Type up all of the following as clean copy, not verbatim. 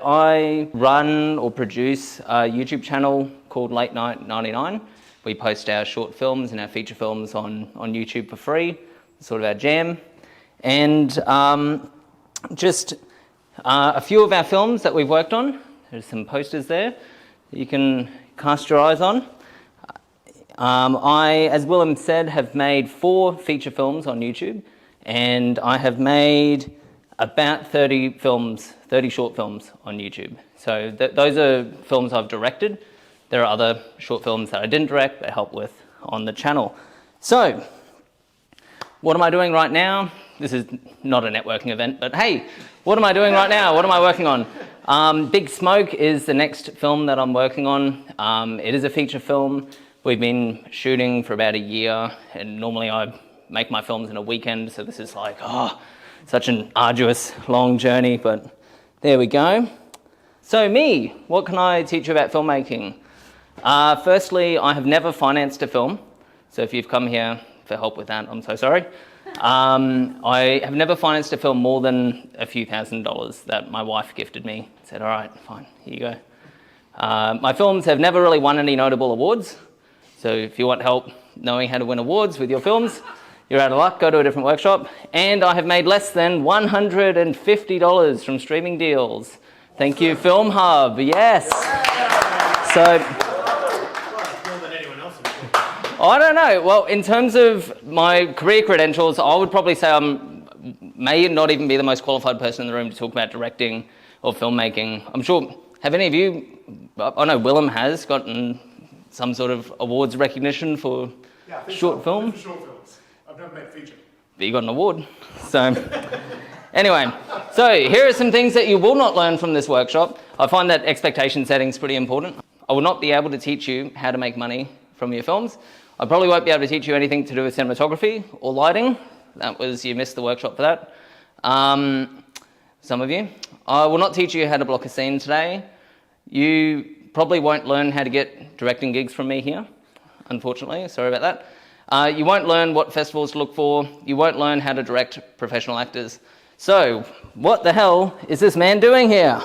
I run or produce a YouTube channel called Late Night 99. We post our short films and our feature films on YouTube for free. It's sort of our jam. And just a few of our films that we've worked on. There's some posters there that you can cast your eyes on. I, as Willem said, have made 4 feature films on YouTube, and I have made about 30 short films on YouTube. So those are films I've directed. There are other short films that I didn't direct but help with on the channel. So, what am I doing right now? This is not a networking event, but hey, what am I doing right now? What am I working on? Big Smoke is the next film that I'm working on. It is a feature film. We've been shooting for about a year, and normally I make my films in a weekend, so this is like, such an arduous, long journey, but there we go. So me, what can I teach you about filmmaking? Firstly, I have never financed a film, so if you've come here for help with that, I'm so sorry. I have never financed a film more than a few $1,000s that my wife gifted me. Said, all right, fine, here you go. My films have never really won any notable awards, so if you want help knowing how to win awards with your films, you're out of luck, go to a different workshop. And I have made less than $150 from streaming deals. Thank you, Film Hub, yes. So, I don't know. Well, in terms of my career credentials, I would probably say I may not even be the most qualified person in the room to talk about directing or filmmaking. I'm sure, have any of you, I know Willem has gotten some sort of awards recognition for short film? For short films. I've never made feature. But you got an award. So, anyway, so here are some things that you will not learn from this workshop. I find that expectation setting is pretty important. I will not be able to teach you how to make money from your films. I probably won't be able to teach you anything to do with cinematography or lighting. You missed the workshop for that. Some of you. I will not teach you how to block a scene today. You probably won't learn how to get directing gigs from me here, unfortunately. Sorry about that. You won't learn what festivals to look for. You won't learn how to direct professional actors. So, what the hell is this man doing here?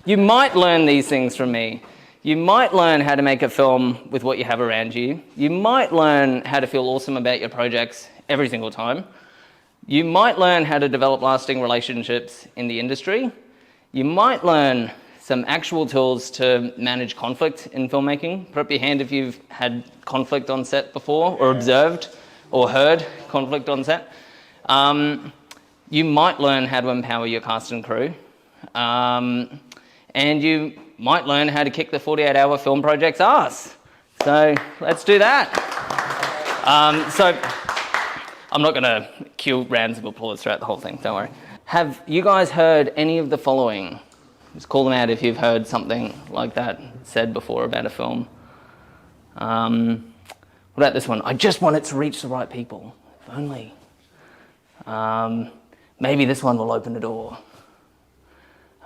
You might learn these things from me. You might learn how to make a film with what you have around you. You might learn how to feel awesome about your projects every single time. You might learn how to develop lasting relationships in the industry. You might learn some actual tools to manage conflict in filmmaking. Put up your hand if you've had conflict on set before, or observed or heard conflict on set. You might learn how to empower your cast and crew. And you might learn how to kick the 48-hour film project's ass. So let's do that. So I'm not going to cue rounds of applause throughout the whole thing, don't worry. Have you guys heard any of the following? Just call them out if you've heard something like that said before about a film. What about this one? I just want it to reach the right people, if only. Maybe this one will open the door.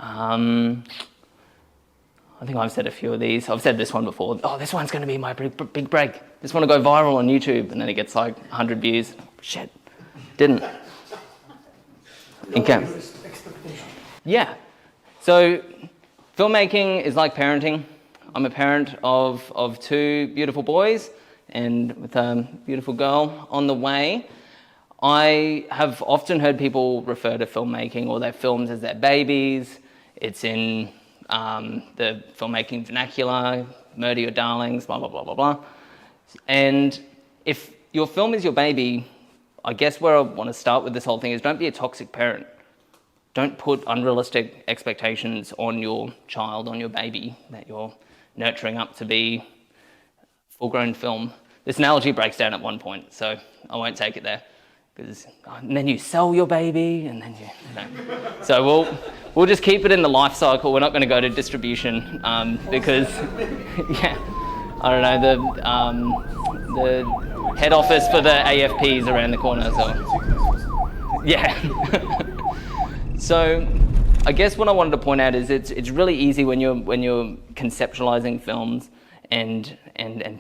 I think I've said a few of these. I've said this one before. Oh, this one's going to be my big break. This one will go viral on YouTube, and then it gets like 100 views. Shit, didn't. Okay. Yeah. So, filmmaking is like parenting. I'm a parent of 2 beautiful boys, and with a beautiful girl on the way. I have often heard people refer to filmmaking or their films as their babies. It's in the filmmaking vernacular, murder your darlings, blah, blah, blah, blah, blah. And if your film is your baby, I guess where I want to start with this whole thing is don't be a toxic parent. Don't put unrealistic expectations on your child, on your baby that you're nurturing up to be full-grown film. This analogy breaks down at one point, so I won't take it there. And then you sell your baby, and then So we'll just keep it in the life cycle. We're not going to go to distribution because, yeah, I don't know, the head office for the AFP is around the corner. So, yeah. So, I guess what I wanted to point out is it's really easy when you're conceptualizing films and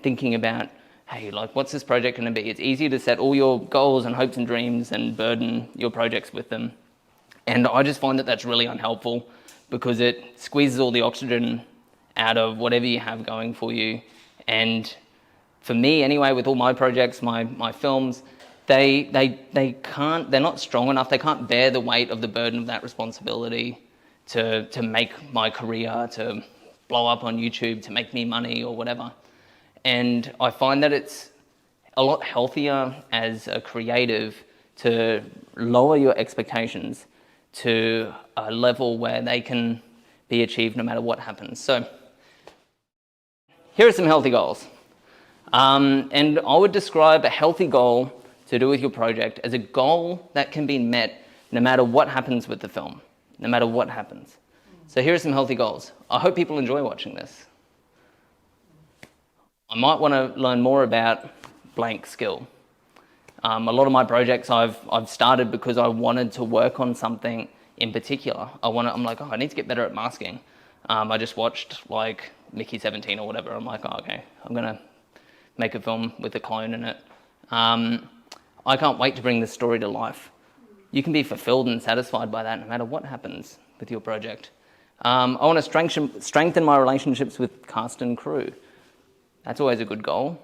thinking about, hey, like, what's this project going to be? It's easy to set all your goals and hopes and dreams and burden your projects with them. And I just find that that's really unhelpful because it squeezes all the oxygen out of whatever you have going for you. And for me anyway, with all my projects, my films, they're not strong enough, they can't bear the weight of the burden of that responsibility to make my career, to blow up on YouTube, to make me money or whatever. And I find that it's a lot healthier as a creative to lower your expectations to a level where they can be achieved no matter what happens. So here are some healthy goals. And I would describe a healthy goal to do with your project as a goal that can be met no matter what happens with the film, no matter what happens. So here are some healthy goals. I hope people enjoy watching this. I might want to learn more about blank skill. A lot of my projects I've started because I wanted to work on something in particular. I'm like, I need to get better at masking. I just watched like Mickey 17 or whatever. I'm like, okay, I'm gonna make a film with a clone in it. I can't wait to bring this story to life. You can be fulfilled and satisfied by that no matter what happens with your project. I want to strengthen my relationships with cast and crew. That's always a good goal.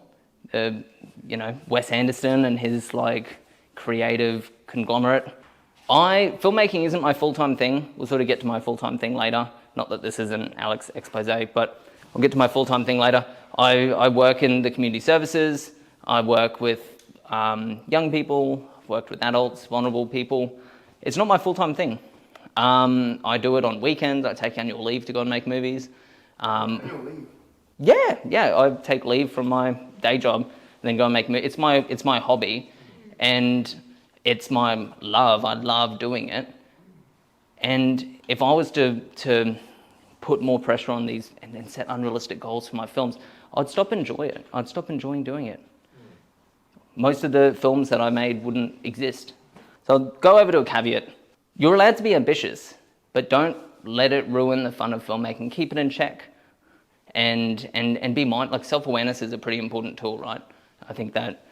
Wes Anderson and his like creative conglomerate. Filmmaking isn't my full-time thing. We'll sort of get to my full-time thing later. Not that this is an Alex expose, but I'll get to my full-time thing later. I work in the community services. I work with young people. I've worked with adults, vulnerable people. It's not my full-time thing. I do it on weekends. I take annual leave to go and make movies. Annual leave? Yeah. I take leave from my day job and then go and make movies. It's my hobby, and it's my love. I love doing it. And if I was to put more pressure on these and then set unrealistic goals for my films, I'd stop enjoying it. I'd stop enjoying doing it. Most of the films that I made wouldn't exist. So I'll go over to a caveat. You're allowed to be ambitious, but don't let it ruin the fun of filmmaking. Keep it in check. And be mindful. Like self-awareness is a pretty important tool, right? I think that,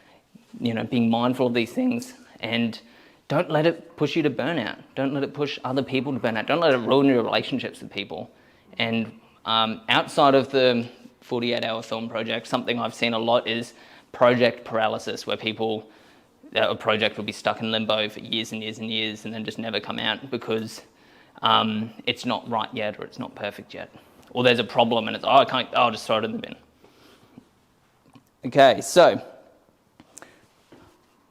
being mindful of these things, and don't let it push you to burnout. Don't let it push other people to burnout. Don't let it ruin your relationships with people. And outside of the 48-hour film project, something I've seen a lot is project paralysis, where a project will be stuck in limbo for years and years and years and then just never come out because it's not right yet, or it's not perfect yet. Or there's a problem and I'll just throw it in the bin. Okay, so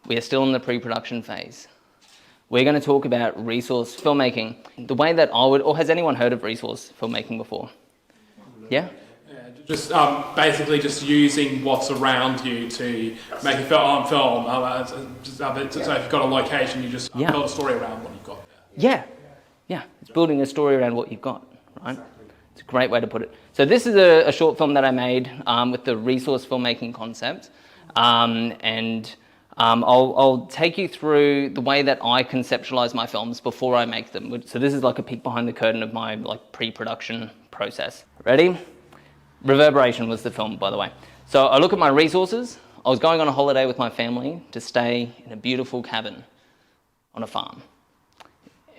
we are still in the pre-production phase. We're going to talk about resource filmmaking. The way that has anyone heard of resource filmmaking before? Yeah? Just basically just using what's around you to make a film. So if you've got a location, you just build a story around what you've got. Yeah. It's building a story around what you've got, right? It's a great way to put it. So this is a short film that I made with the resource filmmaking concept. I'll take you through the way that I conceptualize my films before I make them. So this is like a peek behind the curtain of my pre-production process. Ready? Reverberation was the film, by the way. So I look at my resources. I was going on a holiday with my family to stay in a beautiful cabin on a farm.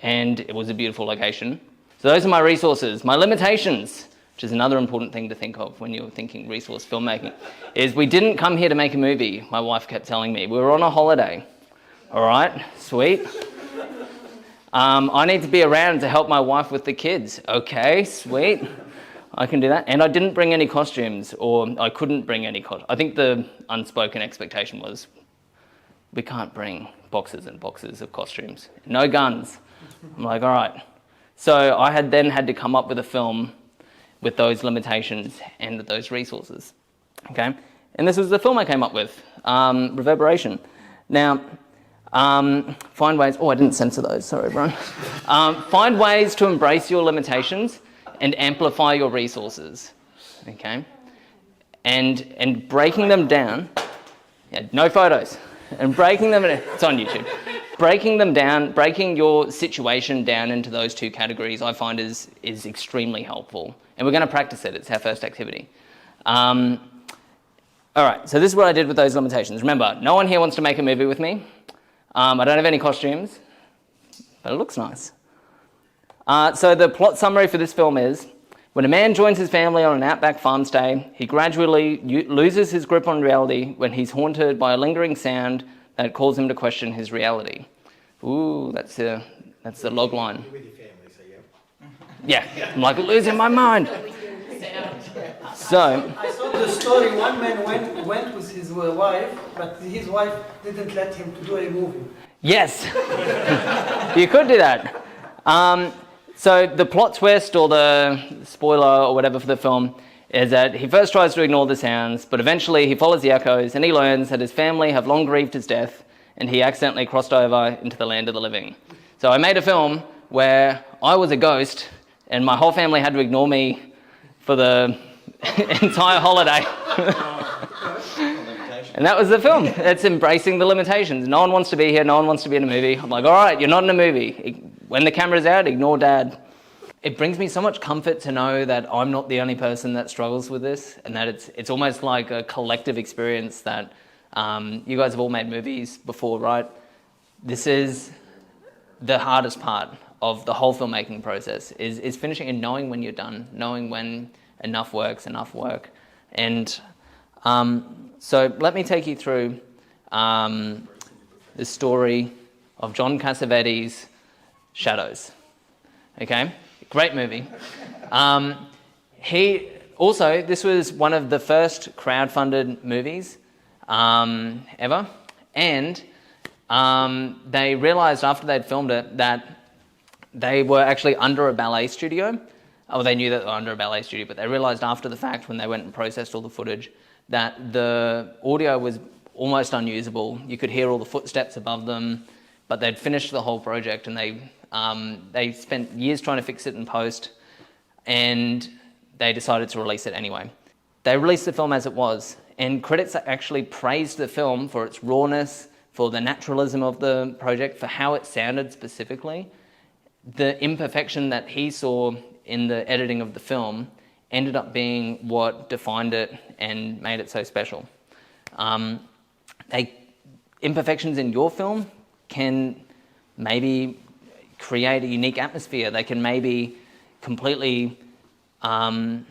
And it was a beautiful location. So those are my resources. My limitations, which is another important thing to think of when you're thinking resource filmmaking, is we didn't come here to make a movie, my wife kept telling me. We were on a holiday. All right, sweet. I need to be around to help my wife with the kids. Okay, sweet. I can do that. And I didn't bring any costumes, or I couldn't bring any costumes. I think the unspoken expectation was we can't bring boxes and boxes of costumes. No guns. I'm like, all right. So I had to come up with a film with those limitations and those resources. Okay? And this was the film I came up with, Reverberation. Now, find ways... Oh, I didn't censor those. Sorry, everyone. Find ways to embrace your limitations and amplify your resources, okay? And breaking them down, no photos, and breaking them, it's on YouTube. Breaking them down, breaking your situation down into those two categories, I find is extremely helpful. And we're gonna practice it, it's our first activity. All right, so this is what I did with those limitations. Remember, no one here wants to make a movie with me. I don't have any costumes, but it looks nice. So the plot summary for this film is, when a man joins his family on an outback farm stay, he gradually loses his grip on reality when he's haunted by a lingering sound that calls him to question his reality. Ooh, that's the log line. With your family, so yeah. Yeah, I'm like losing my mind. So, I saw the story. One man went with his wife, but his wife didn't let him to do a movie. yes, you could do that. So the plot twist or the spoiler or whatever for the film is that he first tries to ignore the sounds, but eventually he follows the echoes and he learns that his family have long grieved his death and he accidentally crossed over into the land of the living. So I made a film where I was a ghost and my whole family had to ignore me for the entire holiday. And that was the film. It's embracing the limitations. No one wants to be here. No one wants to be in a movie. I'm like, all right, you're not in a movie. When the camera's out, ignore Dad. It brings me so much comfort to know that I'm not the only person that struggles with this, and that it's almost like a collective experience that you guys have all made movies before, right? This is the hardest part of the whole filmmaking process, is finishing and knowing when you're done, knowing when enough work. And so let me take you through the story of John Cassavetes' Shadows. Okay, great movie. This was one of the first crowdfunded movies ever, and they realised after they'd filmed it that they were actually under a ballet studio. Oh, they knew that they were under a ballet studio, but they realised after the fact, when they went and processed all the footage, that the audio was almost unusable. You could hear all the footsteps above them, but they'd finished the whole project and they spent years trying to fix it in post, and they decided to release it anyway. They released the film as it was, and critics actually praised the film for its rawness, for the naturalism of the project, for how it sounded specifically. The imperfection that he saw in the editing of the film ended up being what defined it and made it so special. Imperfections in your film can maybe create a unique atmosphere. They can maybe completely... I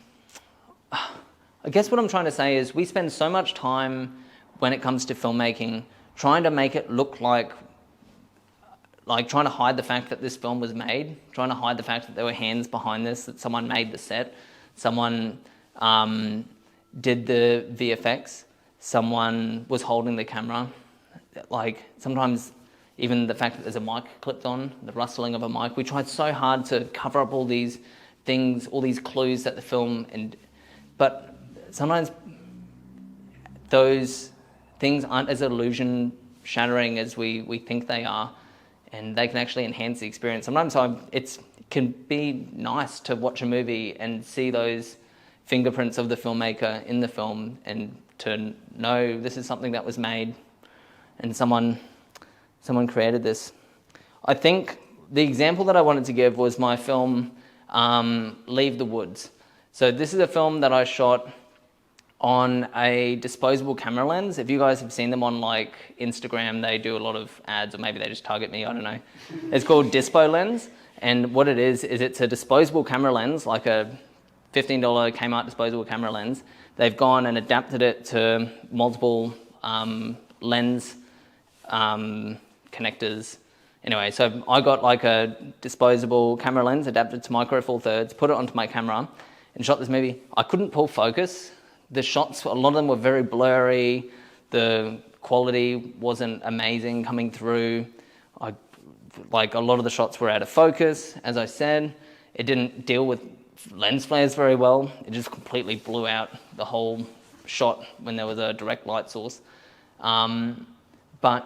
guess what I'm trying to say is we spend so much time when it comes to filmmaking trying to make it look like trying to hide the fact that this film was made, trying to hide the fact that there were hands behind this, that someone made the set, someone did the VFX, someone was holding the camera. Like Sometimes even the fact that there's a mic clipped on, the rustling of a mic, we tried so hard to cover up all these things, all these clues that the film, but sometimes those things aren't as illusion shattering as we think they are, and they can actually enhance the experience. Sometimes it can be nice to watch a movie and see those fingerprints of the filmmaker in the film, and to know this is something that was made and someone created this. I think the example that I wanted to give was my film Leave the Woods. So this is a film that I shot on a disposable camera lens. If you guys have seen them on Instagram, they do a lot of ads, or maybe they just target me, I don't know. It's called Dispo Lens, and what it is it's a disposable camera lens, like a $15 Kmart disposable camera lens. They've gone and adapted it to multiple lens connectors. Anyway, so I got a disposable camera lens adapted to Micro Four Thirds, put it onto my camera and shot this movie. I couldn't pull focus. The shots, a lot of them were very blurry. The quality wasn't amazing coming through. A lot of the shots were out of focus. As I said, it didn't deal with lens flares very well. It just completely blew out the whole shot when there was a direct light source. But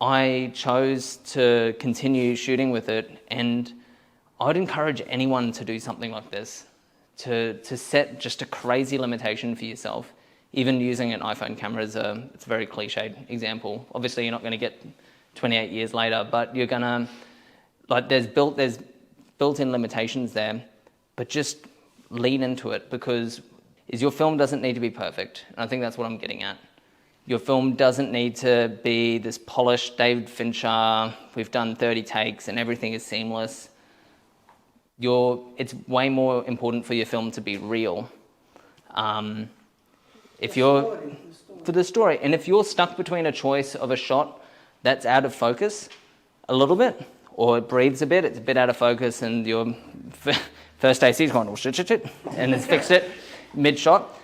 I chose to continue shooting with it, and I'd encourage anyone to do something like this, to set just a crazy limitation for yourself. Even using an iPhone camera it's a very cliched example. Obviously, you're not going to get 28 years later, but you're going to, there's built-in limitations there, but just lean into it, because your film doesn't need to be perfect. And I think that's what I'm getting at. Your film doesn't need to be this polished David Fincher, we've done 30 takes and everything is seamless. it's way more important for your film to be real. If you're for the story, and if you're stuck between a choice of a shot that's out of focus a little bit, or it breathes a bit, it's a bit out of focus, and your first AC's going, oh shit, and it's fixed it mid-shot,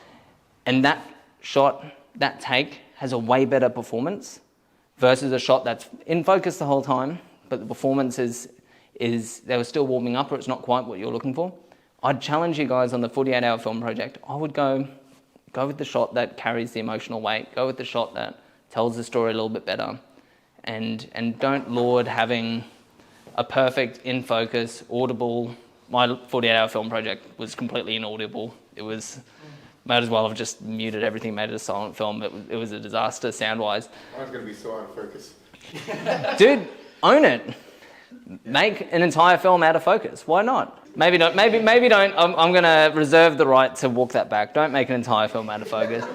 and that shot, that take, has a way better performance versus a shot that's in focus the whole time, but the performance is they were still warming up, or it's not quite what you're looking for. I'd challenge you guys on the 48-hour film project. I would go with the shot that carries the emotional weight. Go with the shot that tells the story a little bit better, and don't laud having a perfect, in focus, audible. My 48-hour film project was completely inaudible. It was, might as well have just muted everything, made it a silent film. It was a disaster sound-wise. Mine's going to be so out of focus. Dude, own it. Make an entire film out of focus. Why not? Maybe don't. Maybe don't. I'm going to reserve the right to walk that back. Don't make an entire film out of focus.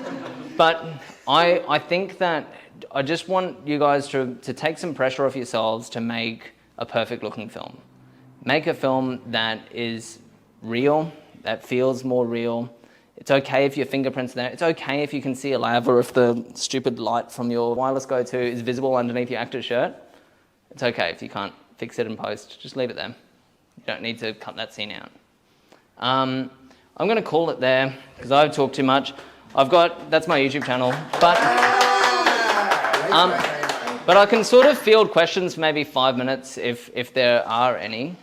But I think that I just want you guys to take some pressure off yourselves to make a perfect looking film. Make a film that is real, that feels more real. It's okay if your fingerprints are there. It's okay if you can see a lav, or if the stupid light from your wireless go-to is visible underneath your actor's shirt. It's okay if you can't fix it in post. Just leave it there. You don't need to cut that scene out. I'm going to call it there because I've talked too much. That's my YouTube channel, but I can sort of field questions for maybe 5 minutes if there are any.